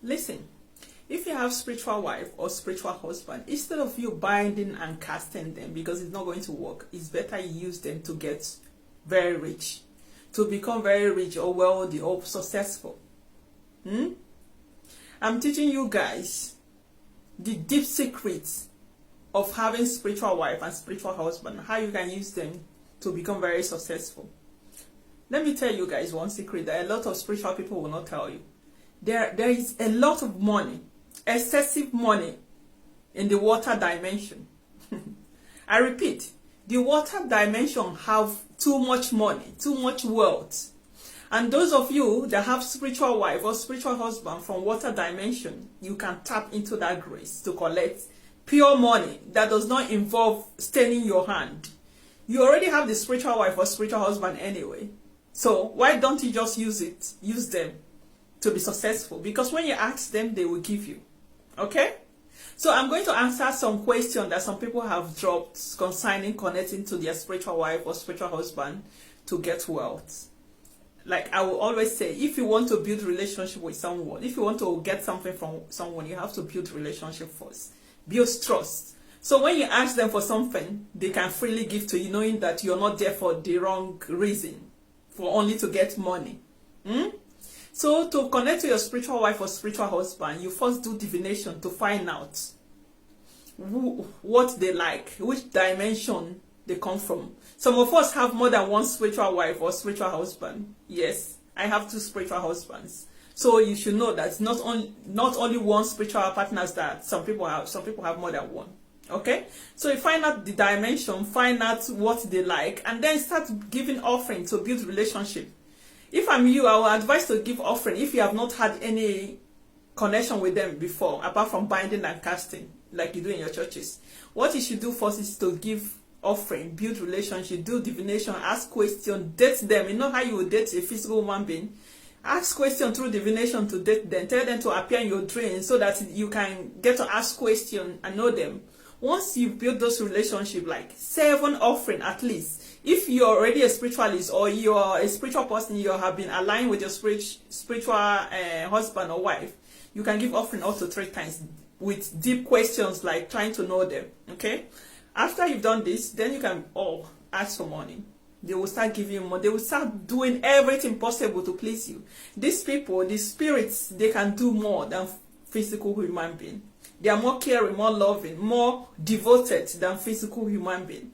Listen, if you have spiritual wife or spiritual husband, instead of you binding and casting them because it's not going to work, it's better you use them to get very rich, to become very rich or wealthy or successful. I'm teaching you guys the deep secrets of having spiritual wife and spiritual husband, how you can use them to become very successful. Let me tell you guys one secret that a lot of spiritual people will not tell you. There is a lot of money, excessive money in the water dimension. I repeat, the water dimension have too much money, too much wealth. And those of you that have spiritual wife or spiritual husband from water dimension, you can tap into that grace to collect pure money that does not involve staining your hand. You already have the spiritual wife or spiritual husband anyway. So why don't you just use them to be successful? Because when you ask them, they will give you. Okay? So I'm going to answer some questions that some people have dropped concerning connecting to their spiritual wife or spiritual husband to get wealth. Like I will always say, if you want to build relationship with someone, if you want to get something from someone, you have to build relationship first. Build trust. So when you ask them for something, they can freely give to you, knowing that you're not there for the wrong reason, for only to get money. So to connect to your spiritual wife or spiritual husband, you first do divination to find out what they like, which dimension they come from. Some of us have more than one spiritual wife or spiritual husband. Yes, I have 2 spiritual husbands. So you should know that not only one spiritual partners that some people have more than one. Okay? So you find out the dimension, find out what they like, and then start giving offering to build relationship. If I'm you, I will advise to give offering if you have not had any connection with them before, apart from binding and casting, like you do in your churches. What you should do first is to give offering, build relationship, do divination, ask questions, date them. You know how you would date a physical human being? Ask questions through divination to date them. Tell them to appear in your dreams so that you can get to ask questions and know them. Once you build those relationships, like 7 offering at least, if you're already a spiritualist or you're a spiritual person, you have been aligned with your spiritual husband or wife, you can give offering up to 3 times with deep questions like trying to know them. Okay? After you've done this, then you can ask for money. They will start giving you money. They will start doing everything possible to please you. These people, these spirits, they can do more than physical human being. They are more caring, more loving, more devoted than physical human being.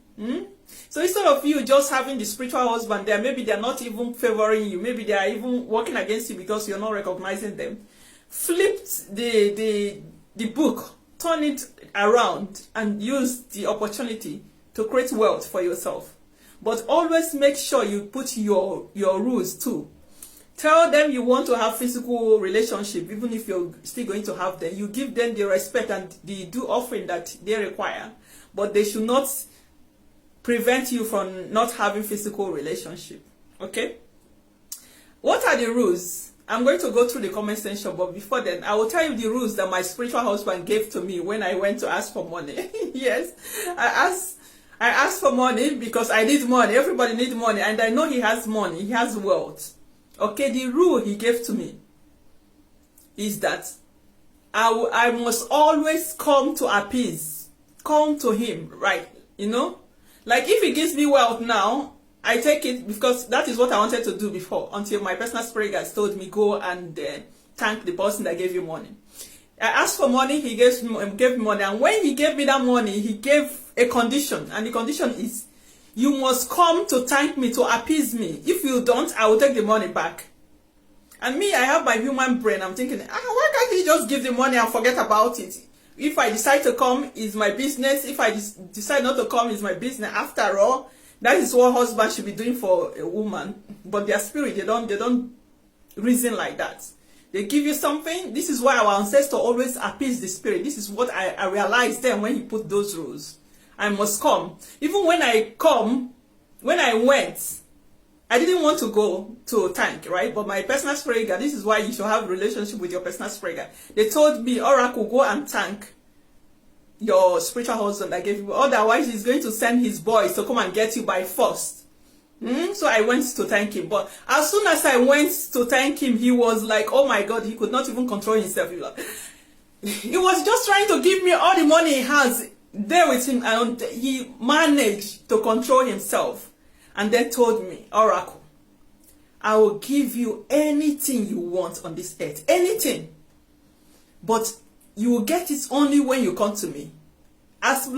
So instead of you just having the spiritual husband there, maybe they are not even favoring you. Maybe they are even working against you because you're not recognizing them. Flip the book, turn it around and use the opportunity to create wealth for yourself. But always make sure you put your rules too. Tell them you want to have physical relationship, even if you're still going to have them. You give them the respect and the due offering that they require. But they should not prevent you from not having physical relationship. Okay? What are the rules? I'm going to go through the comment section, but before then, I will tell you the rules that my spiritual husband gave to me when I went to ask for money. Yes, I asked for money because I need money. Everybody needs money, and I know he has money. He has wealth. Okay, the rule he gave to me is that I must always come to appease, come to him, right? You know, like if he gives me wealth now, I take it because that is what I wanted to do before, until my personal spirit guide told me go and thank the person that gave you money. I asked for money, he gave me money, and when he gave me that money, he gave a condition, and the condition is you must come to thank me, to appease me. If you don't, I will take the money back. And me, I have my human brain. I'm thinking, why can't he just give the money and forget about it? If I decide to come, it's my business. If I decide not to come, it's my business. After all, that is what husband should be doing for a woman. But their spirit, they don't reason like that. They give you something. This is why our ancestors always appease the spirit. This is what I realized then when he put those rules. I must come. Even when I went, I didn't want to go to thank, right? But my personal spirit guide, this is why you should have a relationship with your personal spirit guide. They told me, Oracle, go and thank your spiritual husband that gave you. Otherwise, he's going to send his boys to come and get you by force. So I went to thank him. But as soon as I went to thank him, he was like, oh my God, he could not even control himself. He was just trying to give me all the money he has there with him, and he managed to control himself and then told me, Oracle, I will give you anything you want on this earth, anything, but you will get it only when you come to me. As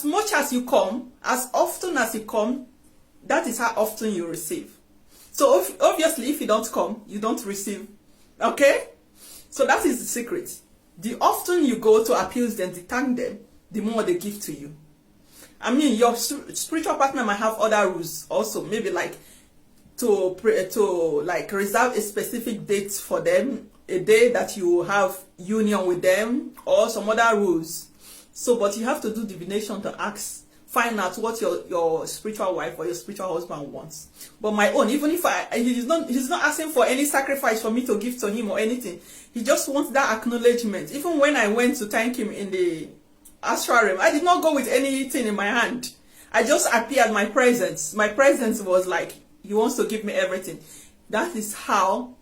much as you come, as often as you come, that is how often you receive. So obviously, if you don't come, you don't receive. Okay? So that is the secret. The often you go to appease them, to thank them, the more they give to you. I mean, your spiritual partner might have other rules also. Maybe like to reserve a specific date for them, a day that you have union with them, or some other rules. So, but you have to do divination to find out what your spiritual wife or your spiritual husband wants. But my own, even if he's not asking for any sacrifice for me to give to him or anything. He just wants that acknowledgement. Even when I went to thank him in the astral realm, I did not go with anything in my hand. I just appeared my presence. My presence was like, he wants to give me everything. That is how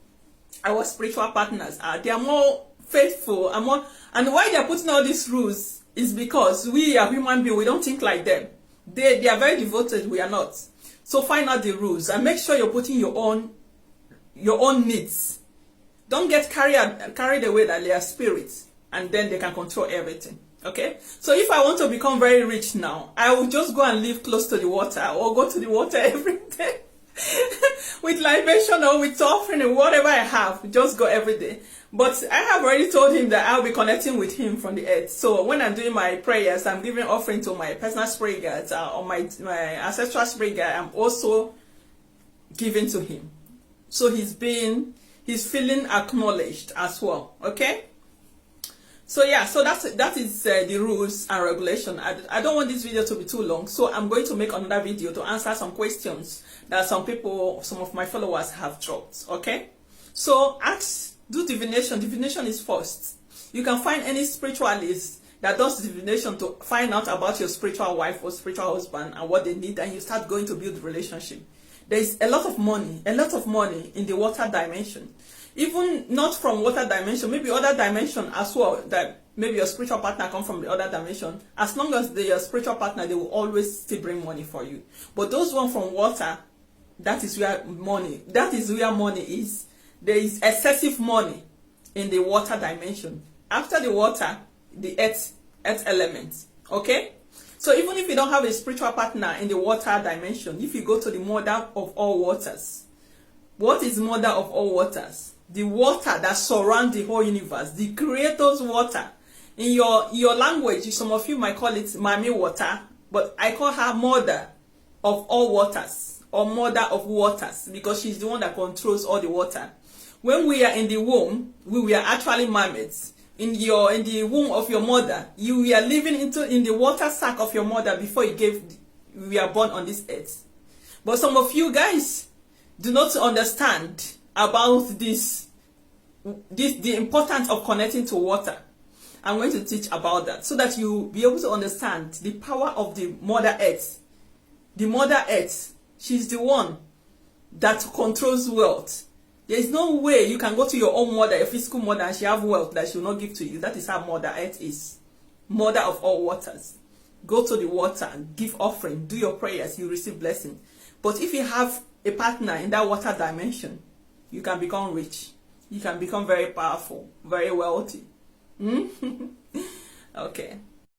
our spiritual partners are. They are more faithful and more. And why they are putting all these rules is because we are human beings. We don't think like them. They are very devoted. We are not. So find out the rules and make sure you're putting your own needs. Don't get carried away that they are spirits, and then they can control everything. Okay? So if I want to become very rich now, I will just go and live close to the water, or go to the water every day with libation or with offering or whatever I have. Just go every day. But I have already told him that I'll be connecting with him from the earth. So when I'm doing my prayers, I'm giving offering to my personal spirit guides or my ancestral spirit guide. I'm also giving to him. So he's feeling acknowledged as well. Okay? So yeah, so that is the rules and regulation. I don't want this video to be too long, so I'm going to make another video to answer some questions that some of my followers have dropped. Okay? So do divination. Divination is first. You can find any spiritualist that does divination to find out about your spiritual wife or spiritual husband and what they need, and you start going to build a relationship. There is a lot of money in the water dimension. Even not from water dimension, maybe other dimension as well, that maybe your spiritual partner come from the other dimension. As long as they are your spiritual partner, they will always still bring money for you. But those one from water, that is where money is. There is excessive money in the water dimension. After the water, the earth element. Okay? So even if you don't have a spiritual partner in the water dimension, if you go to the mother of all waters, what is mother of all waters? The water that surrounds the whole universe, the creator's water. In your language, some of you might call it Mami water, but I call her mother of all waters, or mother of waters, because she's the one that controls all the water. When we are in the womb, we were actually mermaids. In the womb of your mother, you were living in the water sac of your mother before we were born on this earth. But some of you guys do not understand about the importance of connecting to water. I'm going to teach about that so that you be able to understand the power of the Mother Earth. The Mother Earth, she's the one that controls wealth. There is no way you can go to your own mother, your physical mother, and she have wealth that she will not give to you. That is how Mother Earth is. Mother of all waters. Go to the water, give offering, do your prayers, you receive blessing. But if you have a partner in that water dimension, you can become rich. You can become very powerful, very wealthy. Okay.